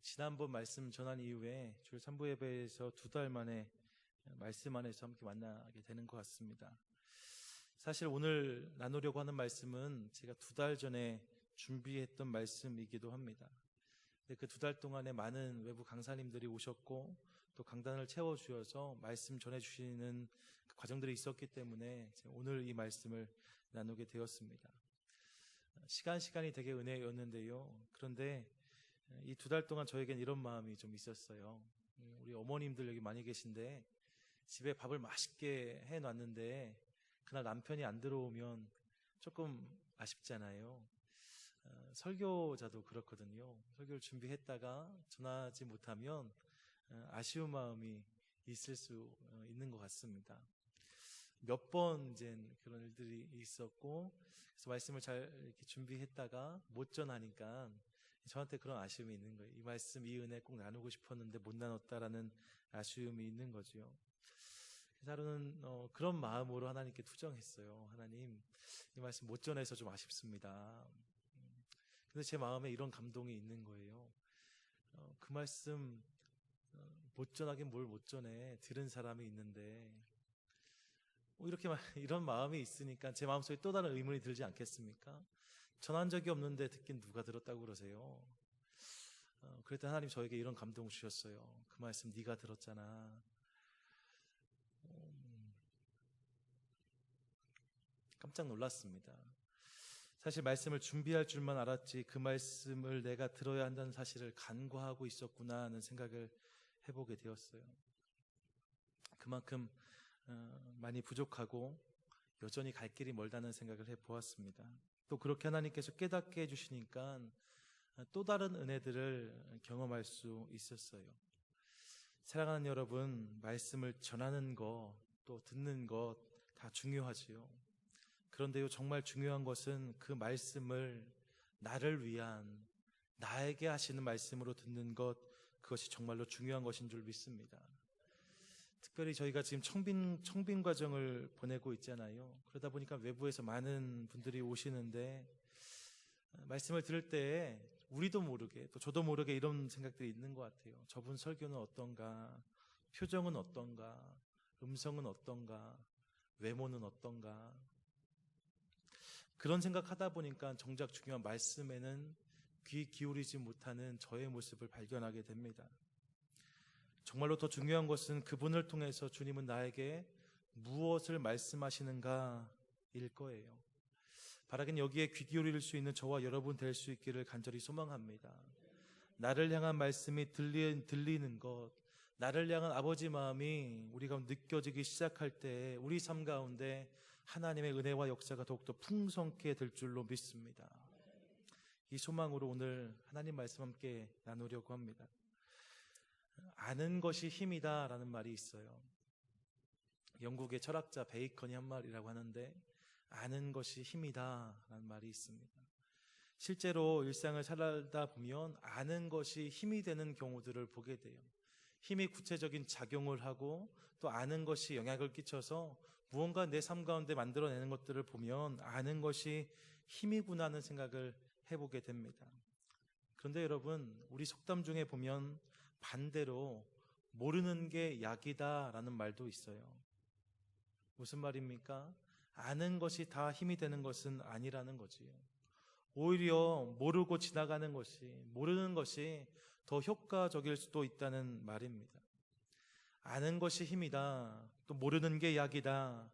지난번 말씀 전한 이후에 주일 3부 예배에서 2달 만에 말씀 안에서 함께 만나게 되는 것 같습니다. 사실 오늘 나누려고 하는 말씀은 제가 2달 전에 준비했던 말씀이기도 합니다. 근데 그 2달 동안에 많은 외부 강사님들이 오셨고 또 강단을 채워주셔서 말씀 전해주시는 그 과정들이 있었기 때문에 오늘 이 말씀을 나누게 되었습니다. 시간이 되게 은혜였는데요. 그런데 이 2달 동안 저에겐 이런 마음이 좀 있었어요. 우리 어머님들 여기 많이 계신데 집에 밥을 맛있게 해놨는데 그날 남편이 안 들어오면 조금 아쉽잖아요. 설교자도 그렇거든요. 설교를 준비했다가 전하지 못하면 아쉬운 마음이 있을 수 있는 것 같습니다. 몇 번 이제 그런 일들이 있었고, 그래서 말씀을 잘 이렇게 준비했다가 못 전하니까 저한테 그런 아쉬움이 있는 거예요. 이 말씀, 이 은혜 꼭 나누고 싶었는데 못 나눴다라는 아쉬움이 있는 거죠. 그래서 하루는 그런 마음으로 하나님께 투정했어요. 하나님, 이 말씀 못 전해서 좀 아쉽습니다. 근데 제 마음에 이런 감동이 있는 거예요. 그 말씀 못 전하긴 뭘 못 전해. 들은 사람이 있는데 이렇게 이런 마음이 있으니까 제 마음속에 또 다른 의문이 들지 않겠습니까? 전한 적이 없는데 듣긴 누가 들었다고 그러세요? 그랬더니 하나님 저에게 이런 감동을 주셨어요. 그 말씀 네가 들었잖아. 깜짝 놀랐습니다. 사실 말씀을 준비할 줄만 알았지 그 말씀을 내가 들어야 한다는 사실을 간과하고 있었구나 하는 생각을 해보게 되었어요. 그만큼 많이 부족하고 여전히 갈 길이 멀다는 생각을 해보았습니다. 또 그렇게 하나님께서 깨닫게 해주시니까 또 다른 은혜들을 경험할 수 있었어요. 사랑하는 여러분, 말씀을 전하는 것, 또 듣는 것 다 중요하지요. 그런데요, 정말 중요한 것은 그 말씀을 나를 위한, 나에게 하시는 말씀으로 듣는 것, 그것이 정말로 중요한 것인 줄 믿습니다. 특별히 저희가 지금 청빙 과정을 보내고 있잖아요. 그러다 보니까 외부에서 많은 분들이 오시는데 말씀을 들을 때 우리도 모르게 또 저도 모르게 이런 생각들이 있는 것 같아요. 저분 설교는 어떤가, 표정은 어떤가, 음성은 어떤가, 외모는 어떤가, 그런 생각하다 보니까 정작 중요한 말씀에는 귀 기울이지 못하는 저의 모습을 발견하게 됩니다. 정말로 더 중요한 것은 그분을 통해서 주님은 나에게 무엇을 말씀하시는가 일 거예요. 바라긴 여기에 귀 기울일 수 있는 저와 여러분 될 수 있기를 간절히 소망합니다. 나를 향한 말씀이 들리는 것, 나를 향한 아버지 마음이 우리가 느껴지기 시작할 때 우리 삶 가운데 하나님의 은혜와 역사가 더욱더 풍성케 될 줄로 믿습니다. 이 소망으로 오늘 하나님 말씀 함께 나누려고 합니다. 아는 것이 힘이다 라는 말이 있어요. 영국의 철학자 베이컨이 한 말이라고 하는데 아는 것이 힘이다 라는 말이 있습니다. 실제로 일상을 살다 보면 아는 것이 힘이 되는 경우들을 보게 돼요. 힘이 구체적인 작용을 하고 또 아는 것이 영향을 끼쳐서 무언가 내 삶 가운데 만들어내는 것들을 보면 아는 것이 힘이구나 하는 생각을 해보게 됩니다. 그런데 여러분, 우리 속담 중에 보면 반대로 모르는 게 약이다 라는 말도 있어요. 무슨 말입니까? 아는 것이 다 힘이 되는 것은 아니라는 거지요. 오히려 모르고 지나가는 것이, 모르는 것이 더 효과적일 수도 있다는 말입니다. 아는 것이 힘이다, 또 모르는 게 약이다.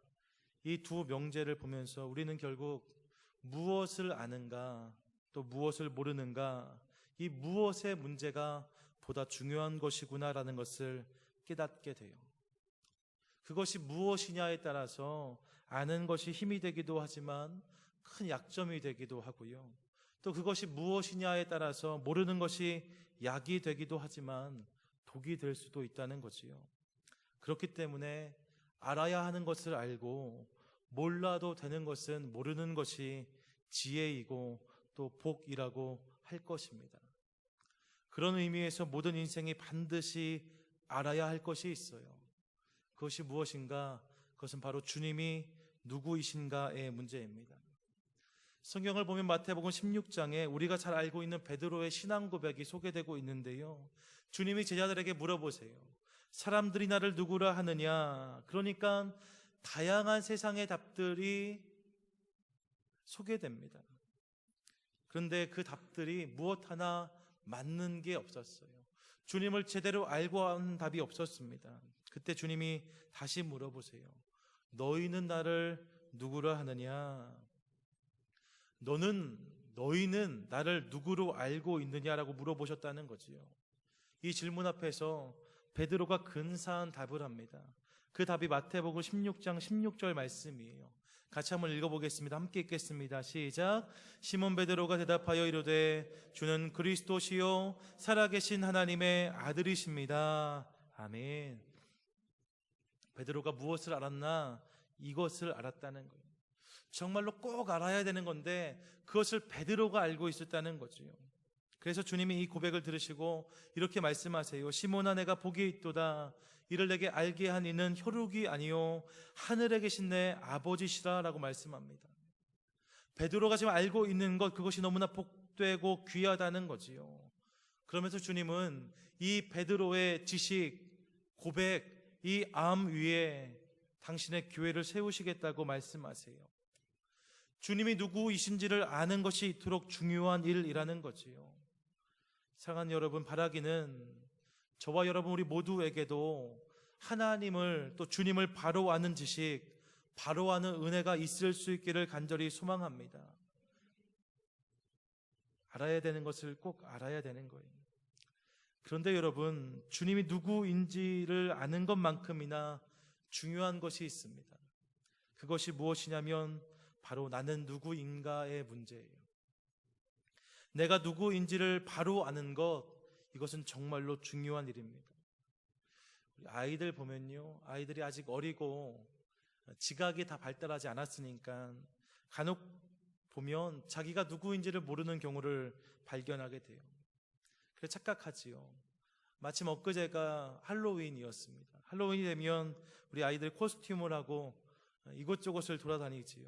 이 두 명제를 보면서 우리는 결국 무엇을 아는가, 또 무엇을 모르는가, 이 무엇의 문제가 보다 중요한 것이구나라는 것을 깨닫게 돼요. 그것이 무엇이냐에 따라서 아는 것이 힘이 되기도 하지만 큰 약점이 되기도 하고요. 또 그것이 무엇이냐에 따라서 모르는 것이 약이 되기도 하지만 독이 될 수도 있다는 거지요. 그렇기 때문에 알아야 하는 것을 알고 몰라도 되는 것은 모르는 것이 지혜이고 또 복이라고 할 것입니다. 그런 의미에서 모든 인생이 반드시 알아야 할 것이 있어요. 그것이 무엇인가? 그것은 바로 주님이 누구이신가의 문제입니다. 성경을 보면 마태복음 16장에 우리가 잘 알고 있는 베드로의 신앙 고백이 소개되고 있는데요. 주님이 제자들에게 물어보세요. 사람들이 나를 누구라 하느냐? 그러니까 다양한 세상의 답들이 소개됩니다. 그런데 그 답들이 무엇 하나 맞는 게 없었어요. 주님을 제대로 알고 한 답이 없었습니다. 그때 주님이 다시 물어보세요. 너희는 나를 누구라 하느냐? 너희는 나를 누구로 알고 있느냐라고 물어보셨다는 거지요. 이 질문 앞에서 베드로가 근사한 답을 합니다. 그 답이 마태복음 16장 16절 말씀이에요. 같이 한번 읽어보겠습니다. 함께 읽겠습니다. 시작. 시몬 베드로가 대답하여 이르되 주는 그리스도시요 살아계신 하나님의 아들이십니다. 아멘. 베드로가 무엇을 알았나? 이것을 알았다는 거예요. 정말로 꼭 알아야 되는 건데 그것을 베드로가 알고 있었다는 거죠. 그래서 주님이 이 고백을 들으시고 이렇게 말씀하세요. 시몬아, 내가 복이 있도다. 이를 내게 알게 한 이는 혈육이 아니요 하늘에 계신 내 아버지시라 라고 말씀합니다. 베드로가 지금 알고 있는 것, 그것이 너무나 복되고 귀하다는 거지요. 그러면서 주님은 이 베드로의 지식, 고백, 이 암 위에 당신의 교회를 세우시겠다고 말씀하세요. 주님이 누구이신지를 아는 것이 이토록 중요한 일이라는 거지요. 사랑하는 여러분, 바라기는 저와 여러분 우리 모두에게도 하나님을 또 주님을 바로 아는 지식, 바로 아는 은혜가 있을 수 있기를 간절히 소망합니다. 알아야 되는 것을 꼭 알아야 되는 거예요. 그런데 여러분, 주님이 누구인지를 아는 것만큼이나 중요한 것이 있습니다. 그것이 무엇이냐면 바로 나는 누구인가의 문제예요. 내가 누구인지를 바로 아는 것, 이것은 정말로 중요한 일입니다. 아이들 보면요, 아이들이 아직 어리고 지각이 다 발달하지 않았으니까 간혹 보면 자기가 누구인지를 모르는 경우를 발견하게 돼요. 그래서 착각하지요. 마침 엊그제가 할로윈이었습니다. 할로윈이 되면 우리 아이들 코스튬을 하고 이곳저곳을 돌아다니지요.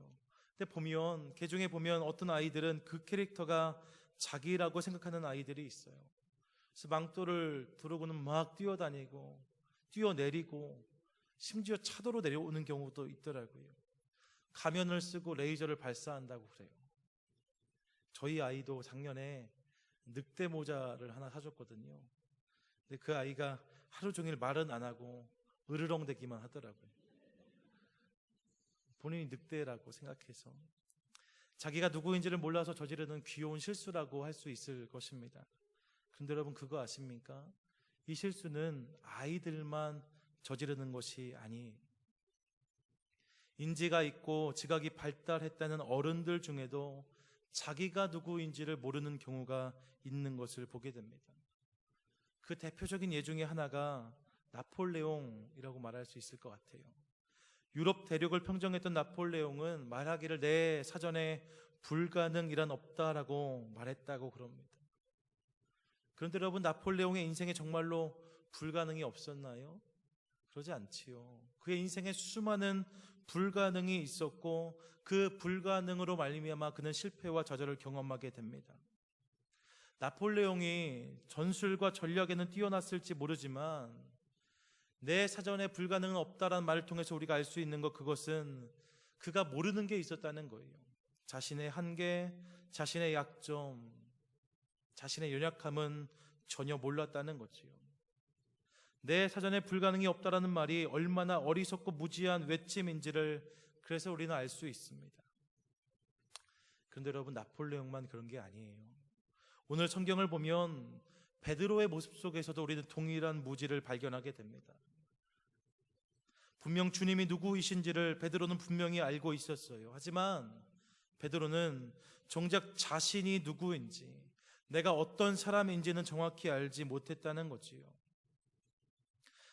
근데 보면, 개중에 보면 어떤 아이들은 그 캐릭터가 자기라고 생각하는 아이들이 있어요. 그래서 망토를 두르고는 막 뛰어다니고 뛰어내리고 심지어 차도로 내려오는 경우도 있더라고요. 가면을 쓰고 레이저를 발사한다고 그래요. 저희 아이도 작년에 늑대 모자를 하나 사줬거든요. 근데 그 아이가 하루 종일 말은 안 하고 으르렁대기만 하더라고요. 본인이 늑대라고 생각해서 자기가 누구인지를 몰라서 저지르는 귀여운 실수라고 할 수 있을 것입니다. 그런데 여러분, 그거 아십니까? 이 실수는 아이들만 저지르는 것이 아니에요. 인지가 있고 지각이 발달했다는 어른들 중에도 자기가 누구인지를 모르는 경우가 있는 것을 보게 됩니다. 그 대표적인 예 중에 하나가 나폴레옹이라고 말할 수 있을 것 같아요. 유럽 대륙을 평정했던 나폴레옹은 말하기를 내 사전에 불가능이란 없다라고 말했다고 그럽니다. 그런데 여러분, 나폴레옹의 인생에 정말로 불가능이 없었나요? 그러지 않지요. 그의 인생에 수많은 불가능이 있었고 그 불가능으로 말미암아 그는 실패와 좌절을 경험하게 됩니다. 나폴레옹이 전술과 전략에는 뛰어났을지 모르지만 내 사전에 불가능은 없다라는 말을 통해서 우리가 알 수 있는 것, 그것은 그가 모르는 게 있었다는 거예요. 자신의 한계, 자신의 약점, 자신의 연약함은 전혀 몰랐다는 거지요. 내 사전에 불가능이 없다라는 말이 얼마나 어리석고 무지한 외침인지를 그래서 우리는 알 수 있습니다. 그런데 여러분, 나폴레옹만 그런 게 아니에요. 오늘 성경을 보면 베드로의 모습 속에서도 우리는 동일한 무지를 발견하게 됩니다. 분명 주님이 누구이신지를 베드로는 분명히 알고 있었어요. 하지만 베드로는 정작 자신이 누구인지, 내가 어떤 사람인지는 정확히 알지 못했다는 거지요.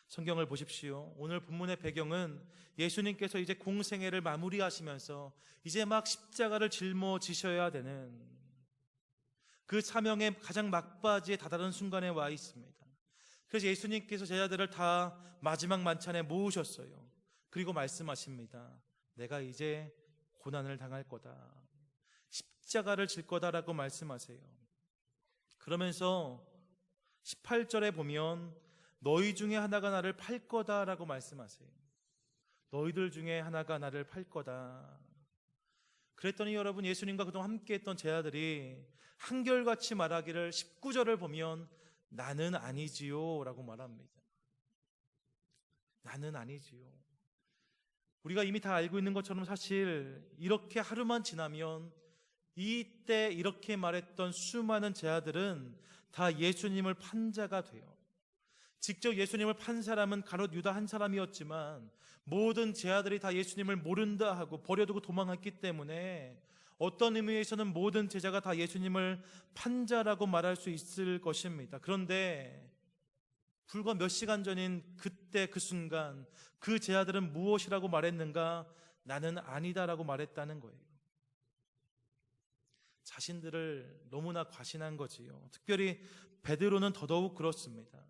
성경을 보십시오. 오늘 본문의 배경은 예수님께서 이제 공생애를 마무리하시면서 이제 막 십자가를 짊어지셔야 되는 그 사명의 가장 막바지에 다다른 순간에 와 있습니다. 그래서 예수님께서 제자들을 다 마지막 만찬에 모으셨어요. 그리고 말씀하십니다. 내가 이제 고난을 당할 거다. 십자가를 질 거다라고 말씀하세요. 그러면서 18절에 보면 너희 중에 하나가 나를 팔 거다라고 말씀하세요. 너희들 중에 하나가 나를 팔 거다. 그랬더니 여러분, 예수님과 그동안 함께했던 제자들이 한결같이 말하기를 19절을 보면 나는 아니지요 라고 말합니다. 나는 아니지요. 우리가 이미 다 알고 있는 것처럼 사실 이렇게 하루만 지나면 이때 이렇게 말했던 수많은 제자들은 다 예수님을 판 자가 돼요. 직접 예수님을 판 사람은 가롯 유다 한 사람이었지만 모든 제자들이 다 예수님을 모른다 하고 버려두고 도망했기 때문에 어떤 의미에서는 모든 제자가 다 예수님을 판 자라고 말할 수 있을 것입니다. 그런데 불과 몇 시간 전인 그때 그 순간 그 제자들은 무엇이라고 말했는가? 나는 아니다라고 말했다는 거예요. 자신들을 너무나 과신한 거지요. 특별히 베드로는 더더욱 그렇습니다.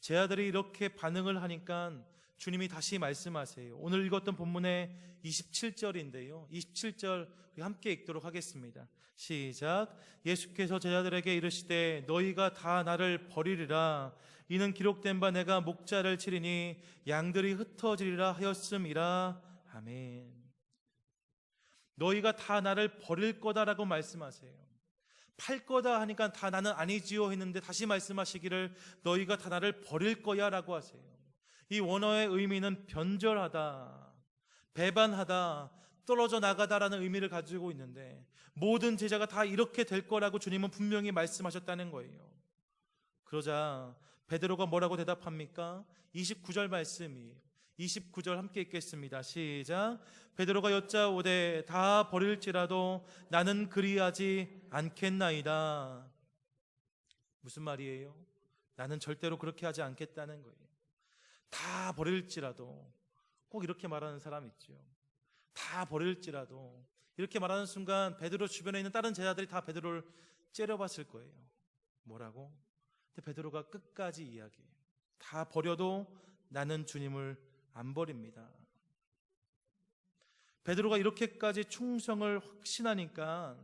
제자들이 이렇게 반응을 하니까 주님이 다시 말씀하세요. 오늘 읽었던 본문의 27절인데요. 27절 우리 함께 읽도록 하겠습니다. 시작. 예수께서 제자들에게 이르시되 너희가 다 나를 버리리라. 이는 기록된 바 내가 목자를 치리니 양들이 흩어지리라 하였음이라. 아멘. 너희가 다 나를 버릴 거다라고 말씀하세요. 팔 거다 하니까 다 나는 아니지요 했는데 다시 말씀하시기를 너희가 다 나를 버릴 거야 라고 하세요. 이 원어의 의미는 변절하다, 배반하다, 떨어져 나가다라는 의미를 가지고 있는데 모든 제자가 다 이렇게 될 거라고 주님은 분명히 말씀하셨다는 거예요. 그러자 베드로가 뭐라고 대답합니까? 29절 말씀이에요. 29절 함께 읽겠습니다. 시작. 베드로가 여짜오되 다 버릴지라도 나는 그리하지 않겠나이다. 무슨 말이에요? 나는 절대로 그렇게 하지 않겠다는 거예요. 다 버릴지라도, 꼭 이렇게 말하는 사람 있죠. 다 버릴지라도, 이렇게 말하는 순간 베드로 주변에 있는 다른 제자들이 다 베드로를 째려봤을 거예요. 뭐라고? 근데 베드로가 끝까지 이야기해요. 다 버려도 나는 주님을 안 버립니다. 베드로가 이렇게까지 충성을 확신하니까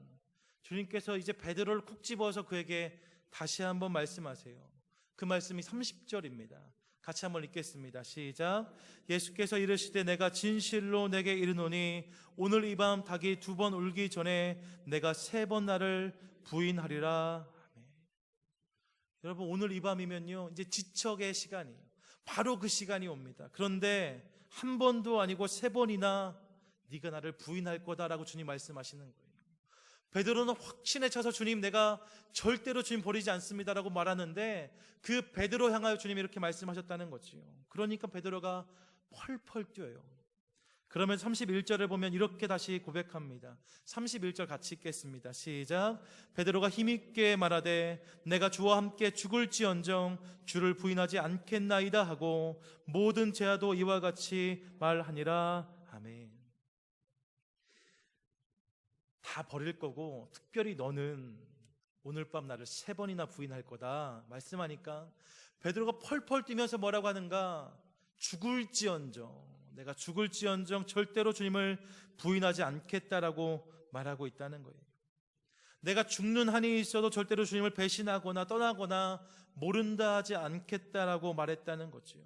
주님께서 이제 베드로를 콕 집어서 그에게 다시 한번 말씀하세요. 그 말씀이 30절입니다. 같이 한번 읽겠습니다. 시작. 예수께서 이르시되 내가 진실로 내게 이르노니 오늘 이 밤 닭이 2번 울기 전에 내가 3번 나를 부인하리라. 아멘. 여러분, 오늘 이 밤이면요 이제 지척의 시간이에요. 바로 그 시간이 옵니다. 그런데 한 번도 아니고 3번이나 네가 나를 부인할 거다라고 주님 말씀하시는 거예요. 베드로는 확신에 차서 주님, 내가 절대로 주님 버리지 않습니다라고 말하는데 그 베드로 향하여 주님이 이렇게 말씀하셨다는 거지요. 그러니까 베드로가 펄펄 뛰어요. 그러면 31절을 보면 이렇게 다시 고백합니다. 31절 같이 읽겠습니다. 시작. 베드로가 힘있게 말하되 내가 주와 함께 죽을지언정 주를 부인하지 않겠나이다 하고 모든 제자도 이와 같이 말하니라. 아멘. 다 버릴 거고 특별히 너는 오늘 밤 나를 3번이나 부인할 거다 말씀하니까 베드로가 펄펄 뛰면서 뭐라고 하는가? 죽을지언정, 내가 죽을지언정 절대로 주님을 부인하지 않겠다라고 말하고 있다는 거예요. 내가 죽는 한이 있어도 절대로 주님을 배신하거나 떠나거나 모른다 하지 않겠다라고 말했다는 거지요.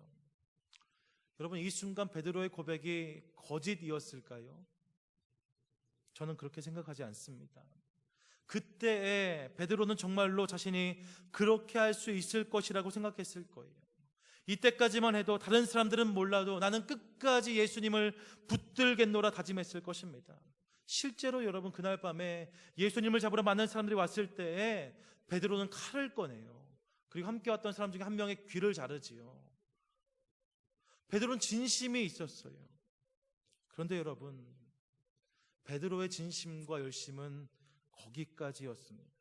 여러분, 이 순간 베드로의 고백이 거짓이었을까요? 저는 그렇게 생각하지 않습니다. 그때에 베드로는 정말로 자신이 그렇게 할 수 있을 것이라고 생각했을 거예요. 이때까지만 해도 다른 사람들은 몰라도 나는 끝까지 예수님을 붙들겠노라 다짐했을 것입니다. 실제로 여러분, 그날 밤에 예수님을 잡으러 많은 사람들이 왔을 때에 베드로는 칼을 꺼내요. 그리고 함께 왔던 사람 중에 한 명의 귀를 자르지요. 베드로는 진심이 있었어요. 그런데 여러분, 베드로의 진심과 열심은 거기까지였습니다.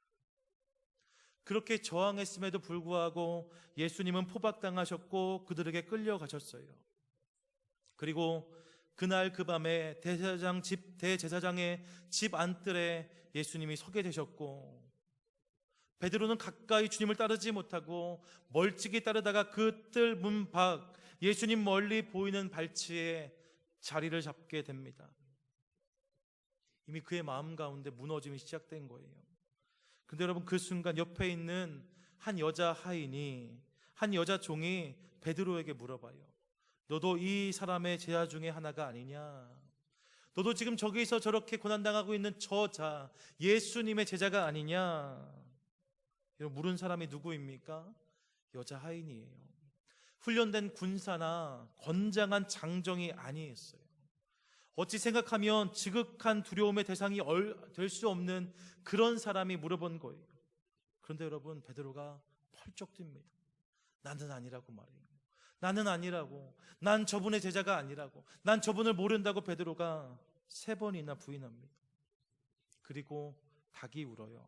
그렇게 저항했음에도 불구하고 예수님은 포박당하셨고 그들에게 끌려가셨어요. 그리고 그날 그 밤에 대제사장의 집 안뜰에 예수님이 서게 되셨고 베드로는 가까이 주님을 따르지 못하고 멀찍이 따르다가 그 뜰 문 밖 예수님 멀리 보이는 발치에 자리를 잡게 됩니다. 이미 그의 마음 가운데 무너짐이 시작된 거예요. 근데 여러분, 그 순간 옆에 있는 한 여자 하인이, 한 여자 종이 베드로에게 물어봐요. 너도 이 사람의 제자 중에 하나가 아니냐? 너도 지금 저기서 저렇게 고난당하고 있는 저 자, 예수님의 제자가 아니냐? 물은 사람이 누구입니까? 여자 하인이에요. 훈련된 군사나 건장한 장정이 아니었어요. 어찌 생각하면 지극한 두려움의 대상이 될 수 없는 그런 사람이 물어본 거예요. 그런데 여러분, 베드로가 펄쩍 뜁니다. 나는 아니라고 말해요. 나는 아니라고. 난 저분의 제자가 아니라고. 난 저분을 모른다고 베드로가 3번이나 부인합니다. 그리고 닭이 울어요.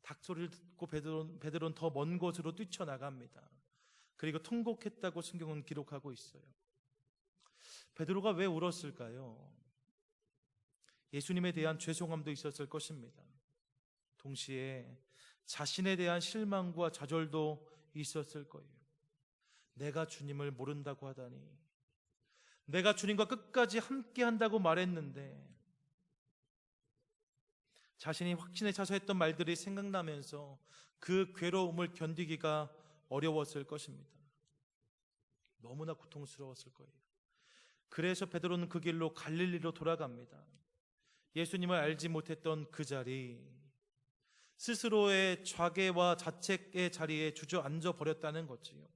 닭 소리를 듣고 베드로는 더 먼 곳으로 뛰쳐나갑니다. 그리고 통곡했다고 성경은 기록하고 있어요. 베드로가 왜 울었을까요? 예수님에 대한 죄송함도 있었을 것입니다. 동시에 자신에 대한 실망과 좌절도 있었을 거예요. 내가 주님을 모른다고 하다니, 내가 주님과 끝까지 함께 한다고 말했는데, 자신이 확신에 차서 했던 말들이 생각나면서 그 괴로움을 견디기가 어려웠을 것입니다. 너무나 고통스러웠을 거예요. 그래서 베드로는 그 길로 갈릴리로 돌아갑니다. 예수님을 알지 못했던 그 자리, 스스로의 좌계와 자책의 자리에 주저앉아 버렸다는 거지요.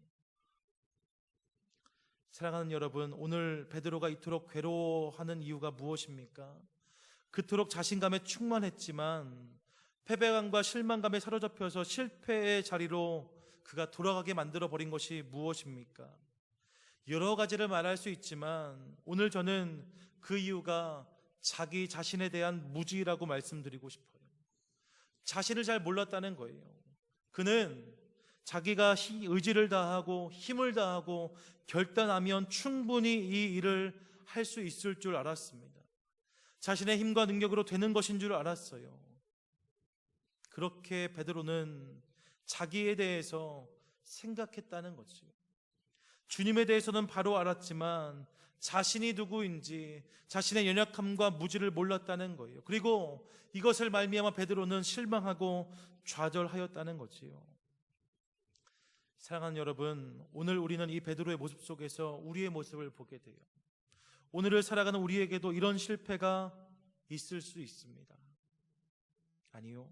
사랑하는 여러분, 오늘 베드로가 이토록 괴로워하는 이유가 무엇입니까? 그토록 자신감에 충만했지만 패배감과 실망감에 사로잡혀서 실패의 자리로 그가 돌아가게 만들어버린 것이 무엇입니까? 여러 가지를 말할 수 있지만 오늘 저는 그 이유가 자기 자신에 대한 무지라고 말씀드리고 싶어요. 자신을 잘 몰랐다는 거예요. 그는 자기가 의지를 다하고 힘을 다하고 결단하면 충분히 이 일을 할 수 있을 줄 알았습니다. 자신의 힘과 능력으로 되는 것인 줄 알았어요. 그렇게 베드로는 자기에 대해서 생각했다는 거죠. 주님에 대해서는 바로 알았지만 자신이 누구인지, 자신의 연약함과 무지를 몰랐다는 거예요. 그리고 이것을 말미암아 베드로는 실망하고 좌절하였다는 거지요. 사랑하는 여러분, 오늘 우리는 이 베드로의 모습 속에서 우리의 모습을 보게 돼요. 오늘을 살아가는 우리에게도 이런 실패가 있을 수 있습니다. 아니요,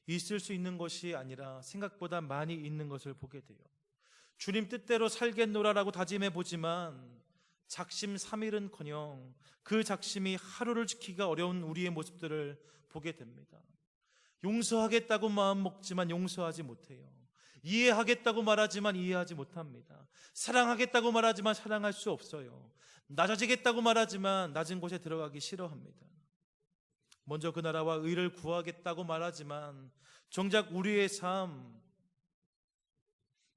있을 수 있는 것이 아니라 생각보다 많이 있는 것을 보게 돼요. 주님 뜻대로 살겠노라라고 다짐해 보지만 작심삼일은커녕 그 작심이 하루를 지키기가 어려운 우리의 모습들을 보게 됩니다. 용서하겠다고 마음 먹지만 용서하지 못해요. 이해하겠다고 말하지만 이해하지 못합니다. 사랑하겠다고 말하지만 사랑할 수 없어요. 낮아지겠다고 말하지만 낮은 곳에 들어가기 싫어합니다. 먼저 그 나라와 의를 구하겠다고 말하지만 정작 우리의 삶,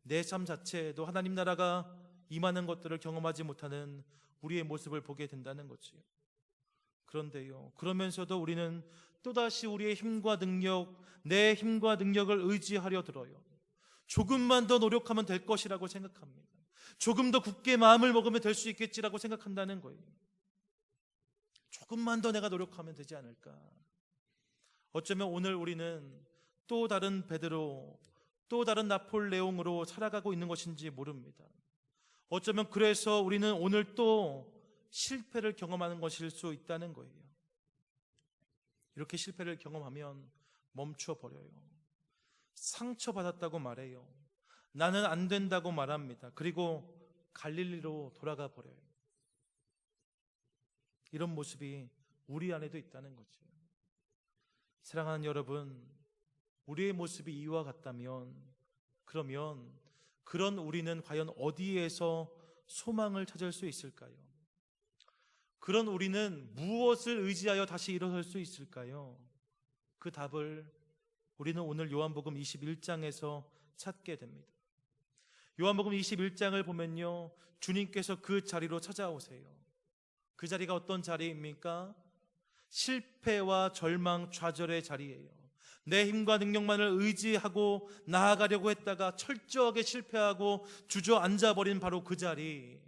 내 삶 자체에도 하나님 나라가 임하는 것들을 경험하지 못하는 우리의 모습을 보게 된다는 거지요. 그런데요, 그러면서도 우리는 또다시 우리의 힘과 능력, 내 힘과 능력을 의지하려 들어요. 조금만 더 노력하면 될 것이라고 생각합니다. 조금 더 굳게 마음을 먹으면 될 수 있겠지라고 생각한다는 거예요. 조금만 더 내가 노력하면 되지 않을까. 어쩌면 오늘 우리는 또 다른 베드로, 또 다른 나폴레옹으로 살아가고 있는 것인지 모릅니다. 어쩌면 그래서 우리는 오늘 또 실패를 경험하는 것일 수 있다는 거예요. 이렇게 실패를 경험하면 멈춰 버려요. 상처받았다고 말해요. 나는 안 된다고 말합니다. 그리고 갈릴리로 돌아가 버려요. 이런 모습이 우리 안에도 있다는 거죠. 사랑하는 여러분, 우리의 모습이 이와 같다면 그러면 그런 우리는 과연 어디에서 소망을 찾을 수 있을까요? 그런 우리는 무엇을 의지하여 다시 일어설 수 있을까요? 그 답을 우리는 오늘 요한복음 21장에서 찾게 됩니다. 요한복음 21장을 보면요, 주님께서 그 자리로 찾아오세요. 그 자리가 어떤 자리입니까? 실패와 절망, 좌절의 자리예요. 내 힘과 능력만을 의지하고 나아가려고 했다가 철저하게 실패하고 주저앉아버린 바로 그 자리,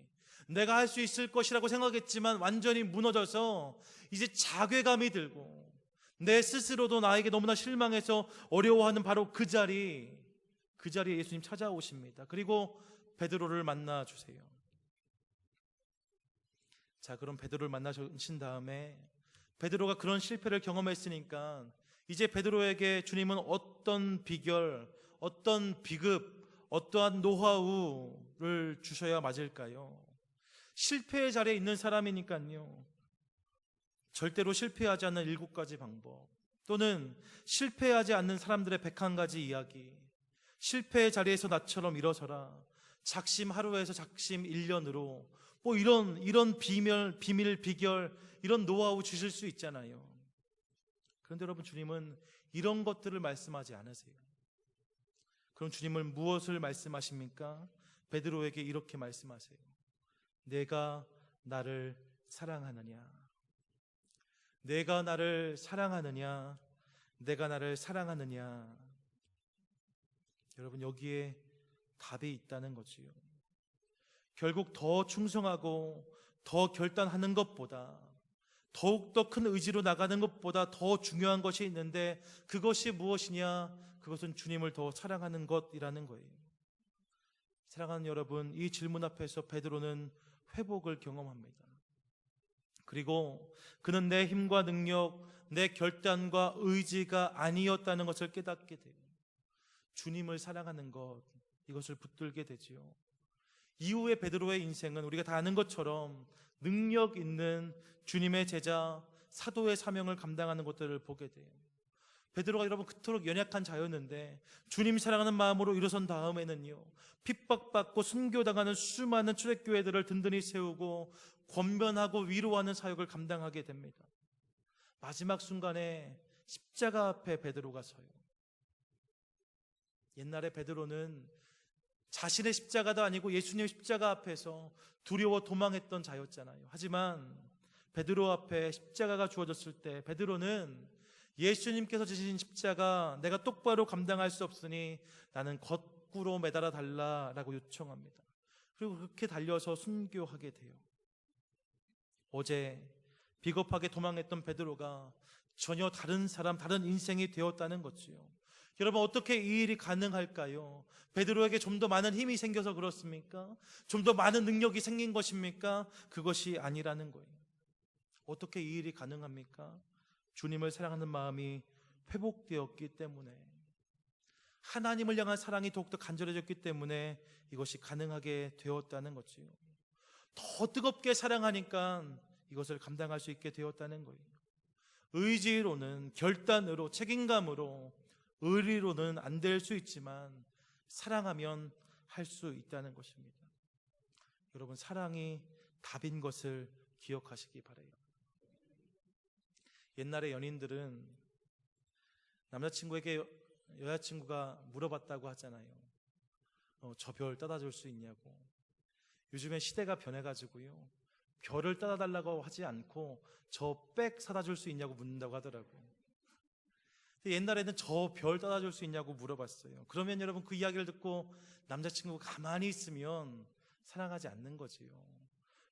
내가 할 수 있을 것이라고 생각했지만 완전히 무너져서 이제 자괴감이 들고 내 스스로도 나에게 너무나 실망해서 어려워하는 바로 그 자리에 예수님 찾아오십니다. 그리고 베드로를 만나 주세요. 자, 그럼 베드로를 만나신 다음에 베드로가 그런 실패를 경험했으니까 이제 베드로에게 주님은 어떤 비결, 어떤 비급, 어떠한 노하우를 주셔야 맞을까요? 실패의 자리에 있는 사람이니까요, 절대로 실패하지 않는 7가지 방법, 또는 실패하지 않는 사람들의 101가지 이야기, 실패의 자리에서 나처럼 일어서라, 작심 하루에서 작심 1년으로, 뭐 이런 비밀, 비결, 이런 노하우 주실 수 있잖아요. 그런데 여러분, 주님은 이런 것들을 말씀하지 않으세요. 그럼 주님은 무엇을 말씀하십니까? 베드로에게 이렇게 말씀하세요. 내가 나를 사랑하느냐? 내가 나를 사랑하느냐? 내가 나를 사랑하느냐? 여러분, 여기에 답이 있다는 거지요. 결국 더 충성하고 더 결단하는 것보다, 더욱더 큰 의지로 나가는 것보다 더 중요한 것이 있는데, 그것이 무엇이냐? 그것은 주님을 더 사랑하는 것이라는 거예요. 사랑하는 여러분, 이 질문 앞에서 베드로는 회복을 경험합니다. 그리고 그는 내 힘과 능력, 내 결단과 의지가 아니었다는 것을 깨닫게 돼요. 주님을 사랑하는 것, 이것을 붙들게 되지요. 이후에 베드로의 인생은 우리가 다 아는 것처럼 능력 있는 주님의 제자, 사도의 사명을 감당하는 것들을 보게 돼요. 베드로가 여러분 그토록 연약한 자였는데 주님 사랑하는 마음으로 일어선 다음에는요, 핍박받고 순교당하는 수많은 초대교회들을 든든히 세우고 권면하고 위로하는 사역을 감당하게 됩니다. 마지막 순간에 십자가 앞에 베드로가 서요. 옛날에 베드로는 자신의 십자가도 아니고 예수님의 십자가 앞에서 두려워 도망했던 자였잖아요. 하지만 베드로 앞에 십자가가 주어졌을 때 베드로는 예수님께서 지신 십자가 내가 똑바로 감당할 수 없으니 나는 거꾸로 매달아 달라라고 요청합니다. 그리고 그렇게 달려서 순교하게 돼요. 어제 비겁하게 도망했던 베드로가 전혀 다른 사람, 다른 인생이 되었다는 거지요. 여러분, 어떻게 이 일이 가능할까요? 베드로에게 좀 더 많은 힘이 생겨서 그렇습니까? 좀 더 많은 능력이 생긴 것입니까? 그것이 아니라는 거예요. 어떻게 이 일이 가능합니까? 주님을 사랑하는 마음이 회복되었기 때문에, 하나님을 향한 사랑이 더욱더 간절해졌기 때문에 이것이 가능하게 되었다는 거지요. 더 뜨겁게 사랑하니까 이것을 감당할 수 있게 되었다는 거예요. 의지로는, 결단으로, 책임감으로, 의리로는 안 될 수 있지만 사랑하면 할 수 있다는 것입니다. 여러분, 사랑이 답인 것을 기억하시기 바라요. 옛날에 연인들은 남자친구에게 여자친구가 물어봤다고 하잖아요. 저 별 따다 줄 수 있냐고. 요즘에 시대가 변해가지고요, 별을 따다 달라고 하지 않고 저 백 사다 줄 수 있냐고 묻는다고 하더라고요. 옛날에는 저 별 따다 줄 수 있냐고 물어봤어요. 그러면 여러분, 그 이야기를 듣고 남자친구가 가만히 있으면 사랑하지 않는 거지요.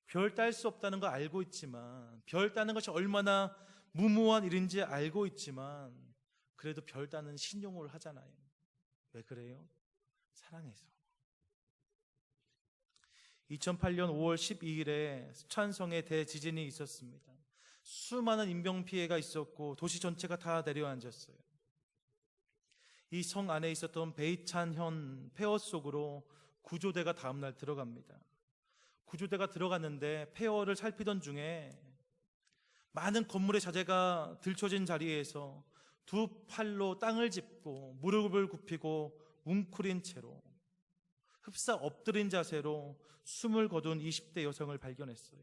별 딸 수 없다는 거 알고 있지만, 별 따는 것이 얼마나 무모한 일인지 알고 있지만, 그래도 별 따는 신용을 하잖아요. 왜 그래요? 사랑해서. 2008년 5월 12일에 수찬성에 대지진이 있었습니다. 수많은 인명피해가 있었고 도시 전체가 다 내려앉았어요. 이 성 안에 있었던 베이찬현 폐허 속으로 구조대가 다음날 들어갑니다. 구조대가 들어갔는데 폐허를 살피던 중에 많은 건물의 자재가 들춰진 자리에서 두 팔로 땅을 짚고 무릎을 굽히고 웅크린 채로 흡사 엎드린 자세로 숨을 거둔 20대 여성을 발견했어요.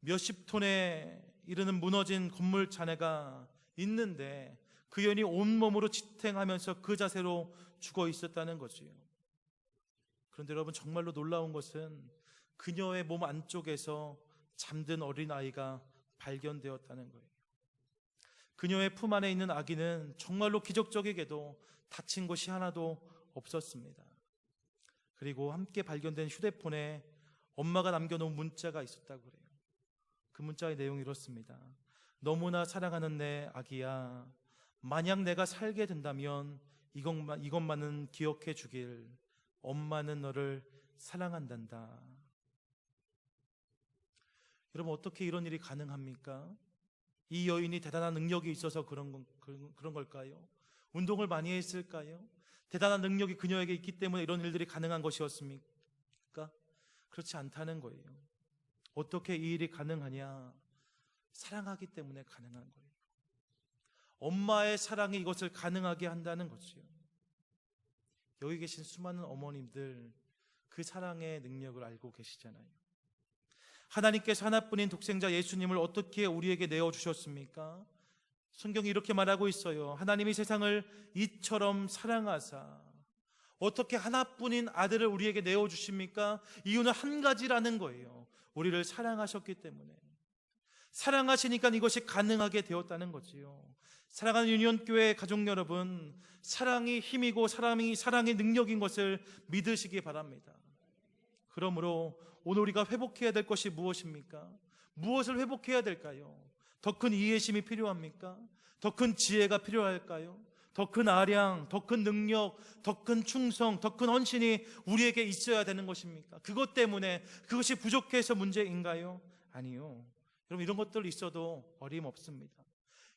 몇십 톤에 이르는 무너진 건물 잔해가 있는데 그 여인이 온몸으로 지탱하면서 그 자세로 죽어 있었다는 거지요. 그런데 여러분, 정말로 놀라운 것은 그녀의 몸 안쪽에서 잠든 어린아이가 발견되었다는 거예요. 그녀의 품 안에 있는 아기는 정말로 기적적이게도 다친 것이 하나도 없었습니다. 그리고 함께 발견된 휴대폰에 엄마가 남겨놓은 문자가 있었다고 그래요. 그 문자의 내용이 이렇습니다. 너무나 사랑하는 내 아기야, 만약 내가 살게 된다면 이것만은 기억해 주길. 엄마는 너를 사랑한단다. 여러분, 어떻게 이런 일이 가능합니까? 이 여인이 대단한 능력이 있어서 그런 걸까요? 운동을 많이 했을까요? 대단한 능력이 그녀에게 있기 때문에 이런 일들이 가능한 것이었습니까? 그렇지 않다는 거예요. 어떻게 이 일이 가능하냐? 사랑하기 때문에 가능한 거예요. 엄마의 사랑이 이것을 가능하게 한다는 거지요. 여기 계신 수많은 어머님들, 그 사랑의 능력을 알고 계시잖아요. 하나님께서 하나뿐인 독생자 예수님을 어떻게 우리에게 내어주셨습니까? 성경이 이렇게 말하고 있어요. 하나님이 세상을 이처럼 사랑하사. 어떻게 하나뿐인 아들을 우리에게 내어주십니까? 이유는 한 가지라는 거예요. 우리를 사랑하셨기 때문에. 사랑하시니까 이것이 가능하게 되었다는 거지요. 사랑하는 유니온교회 가족 여러분, 사랑이 힘이고 사랑이 능력인 것을 믿으시기 바랍니다. 그러므로 오늘 우리가 회복해야 될 것이 무엇입니까? 무엇을 회복해야 될까요? 더 큰 이해심이 필요합니까? 더 큰 지혜가 필요할까요? 더 큰 아량, 더 큰 능력, 더 큰 충성, 더 큰 헌신이 우리에게 있어야 되는 것입니까? 그것 때문에 그것이 부족해서 문제인가요? 아니요. 여러분, 이런 것들 있어도 어림없습니다.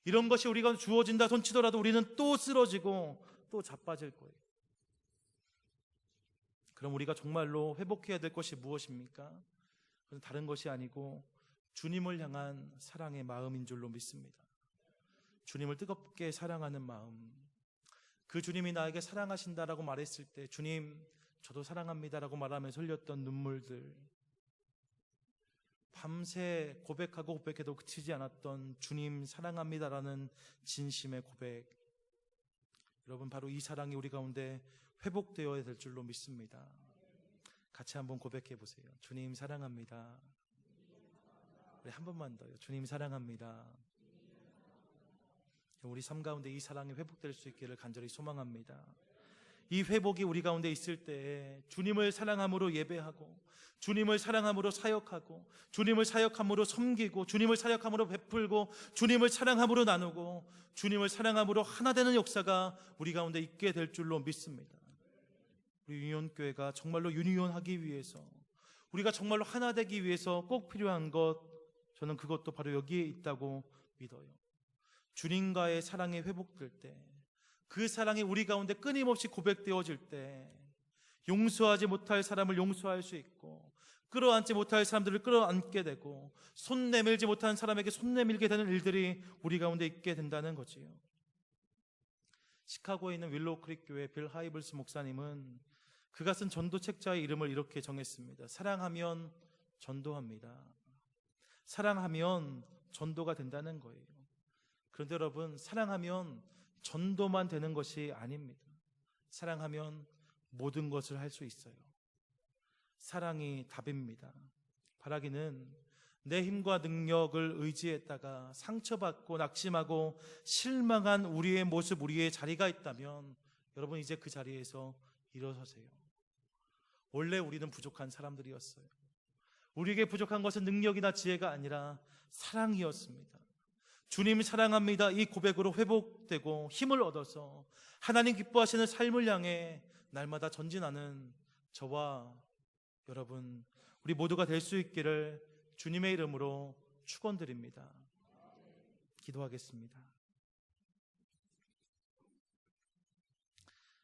이런 것이 우리가 주어진다 손치더라도 우리는 또 쓰러지고 또 자빠질 거예요. 그럼 우리가 정말로 회복해야 될 것이 무엇입니까? 그건 다른 것이 아니고 주님을 향한 사랑의 마음인 줄로 믿습니다. 주님을 뜨겁게 사랑하는 마음. 그 주님이 나에게 사랑하신다라고 말했을 때 주님, 저도 사랑합니다라고 말하면서 흘렸던 눈물들, 밤새 고백하고 고백해도 그치지 않았던 주님 사랑합니다라는 진심의 고백, 여러분, 바로 이 사랑이 우리 가운데 회복되어야 될 줄로 믿습니다. 같이 한번 고백해 보세요. 주님 사랑합니다. 우리 한 번만 더요. 주님 사랑합니다. 우리 삶 가운데 이 사랑이 회복될 수 있기를 간절히 소망합니다. 이 회복이 우리 가운데 있을 때 주님을 사랑함으로 예배하고, 주님을 사랑함으로 사역하고, 주님을 사역함으로 섬기고, 주님을 사역함으로 베풀고, 주님을 사랑함으로 나누고, 주님을 사랑함으로 하나 되는 역사가 우리 가운데 있게 될 줄로 믿습니다. 우리 유니온교회가 정말로 유니온하기 위해서, 우리가 정말로 하나 되기 위해서 꼭 필요한 것, 저는 그것도 바로 여기에 있다고 믿어요. 주님과의 사랑이 회복될 때, 그 사랑이 우리 가운데 끊임없이 고백되어질 때, 용서하지 못할 사람을 용서할 수 있고, 끌어안지 못할 사람들을 끌어안게 되고, 손 내밀지 못한 사람에게 손 내밀게 되는 일들이 우리 가운데 있게 된다는 거지요. 시카고에 있는 윌로우 크릭 교회 빌 하이블스 목사님은 그가 쓴 전도 책자의 이름을 이렇게 정했습니다. 사랑하면 전도합니다. 사랑하면 전도가 된다는 거예요. 그런데 여러분, 사랑하면 전도만 되는 것이 아닙니다. 사랑하면 모든 것을 할 수 있어요. 사랑이 답입니다. 바라기는 내 힘과 능력을 의지했다가 상처받고 낙심하고 실망한 우리의 모습, 우리의 자리가 있다면 여러분, 이제 그 자리에서 일어서세요. 원래 우리는 부족한 사람들이었어요. 우리에게 부족한 것은 능력이나 지혜가 아니라 사랑이었습니다. 주님 사랑합니다. 이 고백으로 회복되고 힘을 얻어서 하나님 기뻐하시는 삶을 향해 날마다 전진하는 저와 여러분, 우리 모두가 될 수 있기를 주님의 이름으로 축원드립니다. 기도하겠습니다.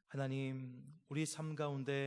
하나님, 우리 삶 가운데